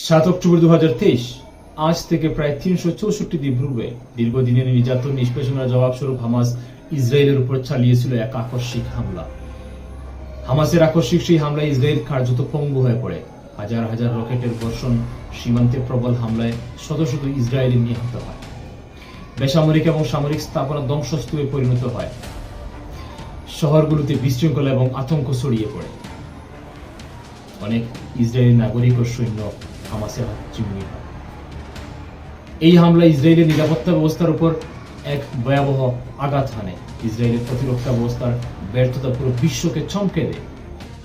7 October 2023 আজ থেকে প্রায় 364 দিন পূর্বে দীর্ঘদিনের নির্যাতন নিষ্পেষণের জবাবস্বরূপ হামাস ইসরায়েলের উপর চালিয়েছিল এক আকস্মিক হামলা। হামাসের আকস্মিক সেই হামলায় ইসরায়েল কার্যত পঙ্গু হয়ে পড়ে। হাজার হাজার রকেটের বর্ষণ, সীমান্তে প্রবল হামলায় শত শত ইসরায়েলি নিহত হয়। বেসামরিক এবং সামরিক স্থাপনা ধ্বংসস্তূপে পরিণত হয়। শহরগুলোতে বিশৃঙ্খলা এবং আতঙ্ক ছড়িয়ে পড়ে। অনেক ইসরায়েলি নাগরিক ও সৈন্য হামাসের হাতে জিম্মি হয়। এই হামলা ইসরায়েলের নিরাপত্তা ব্যবস্থার উপর এক ভয়াবহ আঘাত হানে। ইসরায়েলের প্রতিরক্ষা ব্যবস্থার ব্যর্থতা পুরো বিশ্বকে চমকে দেয়।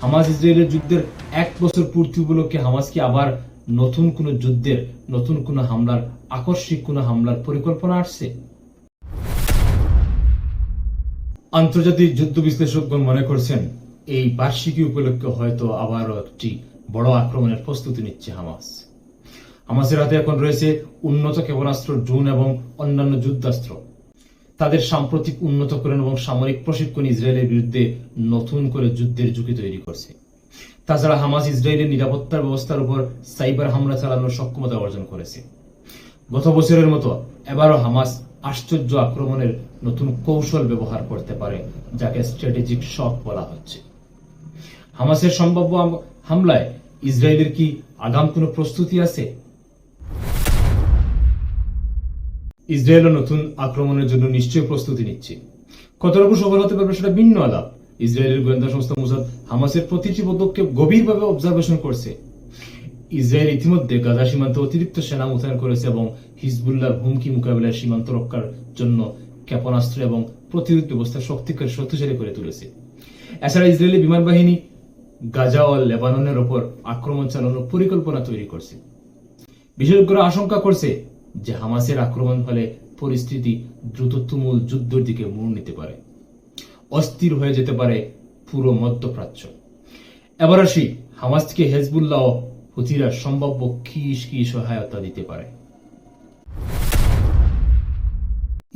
হামাস ইসরায়েলের যুদ্ধের 1 বছর পূর্তি উপলক্ষে হামাস কি আবার নতুন কোন যুদ্ধের, নতুন কোন হামলার, আকস্মিক কোন হামলার পরিকল্পনা আসছে? আন্তর্জাতিক যুদ্ধ বিশ্লেষকগণ মনে করছেন এই বার্ষিকী উপলক্ষে হয়তো আবারও একটি বড় আক্রমণের প্রস্তুতি নিচ্ছে হামাস। হামাসের হাতে এখন রয়েছে উন্নত ক্ষেপণাস্ত্র, ড্রোন এবং অন্যান্য যুদ্ধাস্ত্র। তাদের সাম্প্রতিক উন্নতকরণ এবং সামরিক প্রশিক্ষণ ইসরায়েলের বিরুদ্ধে নতুন করে যুদ্ধের ঝুঁকি তৈরি করছে। তাছাড়া হামাস ইসরায়েলের নিরাপত্তা ব্যবস্থার উপর সাইবার হামলা চালানোর সক্ষমতা অর্জন করেছে। গত বছরের মতো এবারও হামাস আশ্চর্য আক্রমণের নতুন কৌশল ব্যবহার করতে পারে, যাকে স্ট্র্যাটেজিক শক বলা হচ্ছে। হামাসের সম্ভাব্য হামলায় ইসরায়েলের কি আগাম কোনো প্রস্তুতি আছে? ইসরায়েলও নতুন আক্রমণের জন্য নিশ্চয়ই প্রস্তুতি নিচ্ছে। কতটুকু সফল হতে পারবে সেটা ভিন্ন আলাপ। ইসরায়েলের গোয়েন্দা সংস্থা মোসাদ হামাসের প্রতিটি পদক্ষেপ গভীরভাবে অবজারভেশন করছে। ইসরায়েল ইতিমধ্যে গাজা সীমান্তে অতিরিক্ত সেনা মোতায়েন করেছে এবং হিজবুল্লাহর হুমকি মোকাবিলায় সীমান্ত রক্ষার জন্য ক্ষেপণাস্ত্র এবং প্রতিরোধ ব্যবস্থা শক্তিশালী করে তুলেছে। এছাড়া ইসরায়েলি বিমান বাহিনী গাজা ও লেবাননের ওপর আক্রমণ চালানোর পরিকল্পনা তৈরি করছে। বিশেষজ্ঞরা আশঙ্কা করছে যে হামাসের আক্রমণ হলে পরিস্থিতি দ্রুত তুমুল যুদ্ধের দিকে মোড় নিতে পারে। অস্থির হয়ে যেতে পারে পুরো মধ্যপ্রাচ্য। এবার আসি হামাসকে হেজবুল্লাহ ও হুথিরা সম্ভাব্য কি সহায়তা দিতে পারে।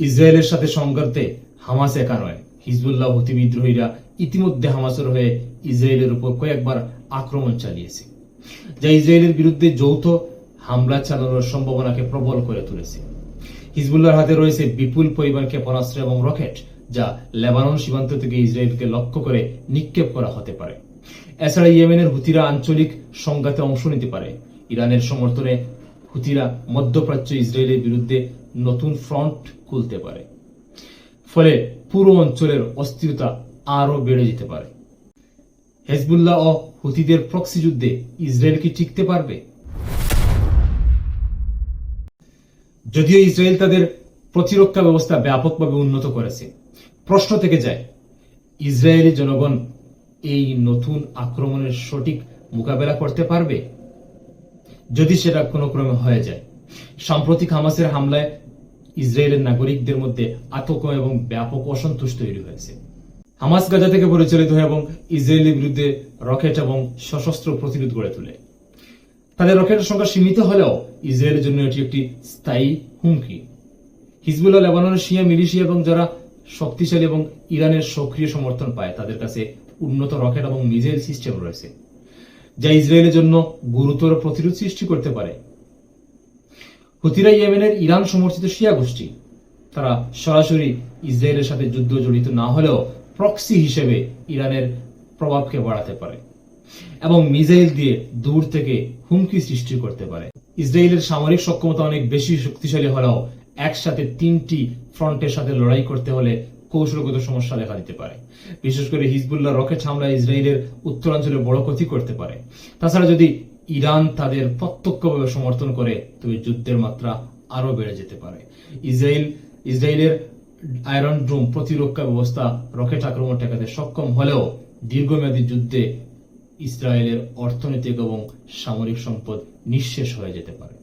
ইসরায়েলের সাথে সংঘাতে হামাস একা নয়। হিজবুল্লাহ হুথি বিদ্রোহীরা ইতিমধ্যে হামাসের হয়ে ইসরায়েলের উপর কয়েকবার আক্রমণ চালিয়েছে, যা ইসরায়েলের বিরুদ্ধে যৌথ হামলা চালানোর সম্ভাবনাকে প্রবল করে তুলেছে। হিজবুল্লাহর হাতে রয়েছে বিপুল পরিমাণ ক্ষেপণাস্ত্র এবং রকেট, যা লেবানন সীমান্ত থেকে ইসরায়েলকে লক্ষ্য করে নিক্ষেপ করা হতে পারে। এছাড়া ইয়েমেনের হুথিরা আঞ্চলিক সংঘাতে অংশ নিতে পারে। ইরানের সমর্থনে হুথিরা মধ্যপ্রাচ্য ইসরায়েলের বিরুদ্ধে নতুন ফ্রন্ট খুলতে পারে। ফলে পুরো অঞ্চলের অস্থিরতা আরো বেড়ে যেতে পারে। হেজবুল্লাহ ও হুথিদের প্রক্সি যুদ্ধে ইসরায়েল কি টিকতে পারবে? যদিও ইসরায়েল তাদের প্রতিরক্ষা ব্যবস্থা ব্যাপকভাবে উন্নত করেছে, প্রশ্ন থেকে যায় ইসরায়েলি জনগণ এই নতুন আক্রমণের সঠিক মোকাবেলা করতে পারবে? যদি সেটা কোনো ক্রমে হয়ে যায়। সাম্প্রতিক হামাসের হামলায় ইসরায়েলের নাগরিকদের মধ্যে আতঙ্ক এবং ব্যাপক অসন্তোষ তৈরি হয়েছে। হামাস গাজা থেকে পরিচালিত হয় এবং ইসরায়েলের বিরুদ্ধে রকেট এবং সশস্ত্র প্রতিরোধ গড়ে তোলে। তাদের রকেটের সংখ্যা সীমিত হলেও ইসরায়েলের জন্য এটি একটি স্থায়ী হুমকি। হিজবুল্লাহ লেবাননের শিয়া মিলিশিয়া এবং যারা শক্তিশালী এবং ইরানের সক্রিয় সমর্থন পায়, তাদের কাছে উন্নত রকেট এবং মিসাইল সিস্টেম রয়েছে, যা ইসরায়েলের জন্য গুরুতর প্রতিরোধ সৃষ্টি করতে পারে। হুথিরা ইয়েমেনের ইরান সমর্থিত শিয়া গোষ্ঠী। তারা সরাসরি ইসরায়েলের সাথে যুদ্ধ জড়িত না হলেও প্রক্সি হিসেবে ইরানের প্রভাবকে বাড়াতে পারে এবং মিসাইল দিয়ে দূর থেকে হুমকি সৃষ্টি করতে পারে। ইসরায়েলের সামরিক সক্ষমতা অনেক বেশি শক্তিশালী হলেও একসাথে 3টি ফ্রন্টের সাথে লড়াই করতে হলে কৌশলগত সমস্যা দেখা দিতে পারে। বিশেষ করে হিজবুল্লাহ রকেট হামলা ইসরায়েলের উত্তরাঞ্চলে বড় ক্ষতি করতে পারে। তাছাড়া যদি ইরান তাদের প্রত্যক্ষভাবে সমর্থন করে, তবে যুদ্ধের মাত্রা আরো বেড়ে যেতে পারে। ইসরায়েলের আয়রন ডোম প্রতিরক্ষা ব্যবস্থা রকেট আক্রমণ ঠেকাতে সক্ষম হলেও দীর্ঘমেয়াদী যুদ্ধে ইসরায়েলের অর্থনৈতিক এবং সামরিক সম্পদ নিঃশেষ হয়ে যেতে পারে।